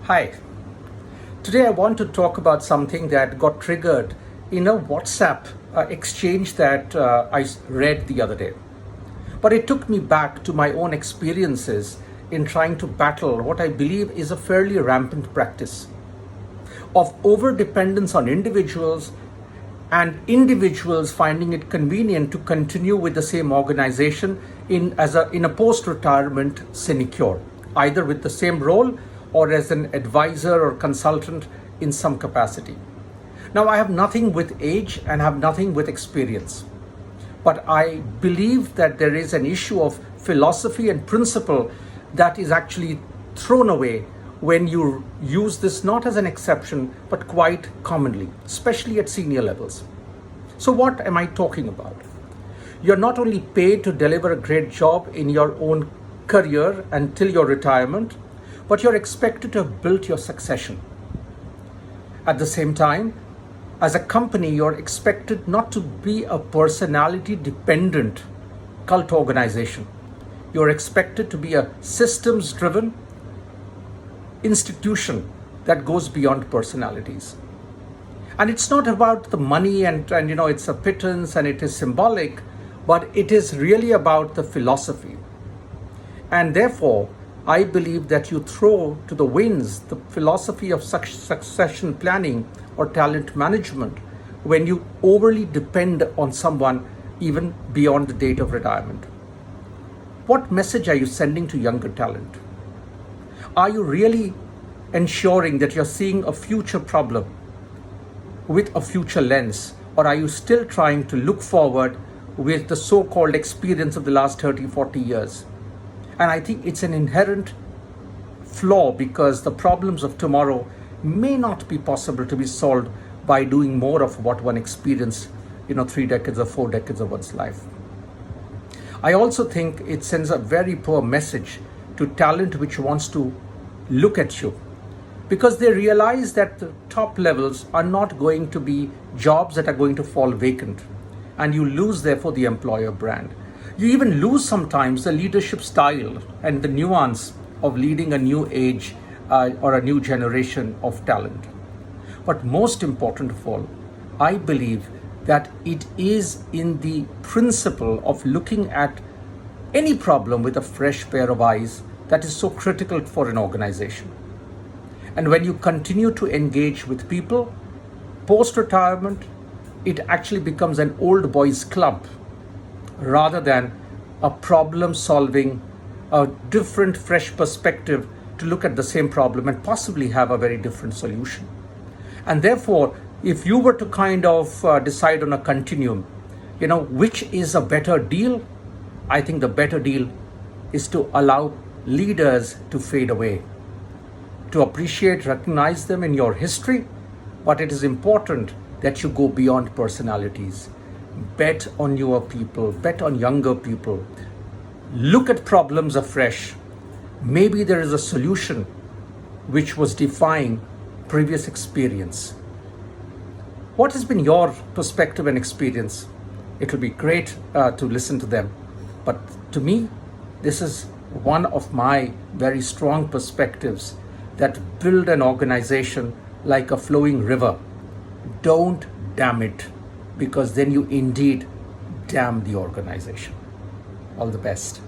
Hi. Today I want to talk about something that got triggered in a WhatsApp exchange that I read the other day. But it took me back to my own experiences in trying to battle what I believe is a fairly rampant practice of over-dependence on individuals and individuals finding it convenient to continue with the same organization in a post-retirement sinecure, either with the same role or as an advisor or consultant in some capacity. Now, I have nothing with age and have nothing with experience, but I believe that there is an issue of philosophy and principle that is actually thrown away when you use this not as an exception, but quite commonly, especially at senior levels. So what am I talking about? You're not only paid to deliver a great job in your own career until your retirement, but you're expected to have built your succession. At the same time, as a company, you're expected not to be a personality-dependent cult organization. You're expected to be a systems-driven institution that goes beyond personalities. And it's not about the money and it's a pittance and it is symbolic, but it is really about the philosophy. And therefore, I believe that you throw to the winds the philosophy of succession planning or talent management when you overly depend on someone even beyond the date of retirement. What message are you sending to younger talent? Are you really ensuring that you're seeing a future problem with a future lens, or are you still trying to look forward with the so-called experience of the last 30, 40 years? And I think it's an inherent flaw because the problems of tomorrow may not be possible to be solved by doing more of what one experienced, 3 decades or 4 decades of one's life. I also think it sends a very poor message to talent which wants to look at you, because they realize that the top levels are not going to be jobs that are going to fall vacant, and you lose therefore the employer brand. You even lose sometimes the leadership style and the nuance of leading a new age or a new generation of talent. But most important of all, I believe that it is in the principle of looking at any problem with a fresh pair of eyes that is so critical for an organization. And when you continue to engage with people post-retirement, it actually becomes an old boys club rather than a problem-solving, a different, fresh perspective to look at the same problem and possibly have a very different solution. And therefore, if you were to decide on a continuum, which is a better deal, I think the better deal is to allow leaders to fade away, to appreciate, recognize them in your history, but it is important that you go beyond personalities. Bet on newer people, bet on younger people. Look at problems afresh. Maybe there is a solution which was defying previous experience. What has been your perspective and experience? It will be great to listen to them. But to me, this is one of my very strong perspectives that build an organization like a flowing river. Don't dam it, because then you indeed damn the organization. All the best.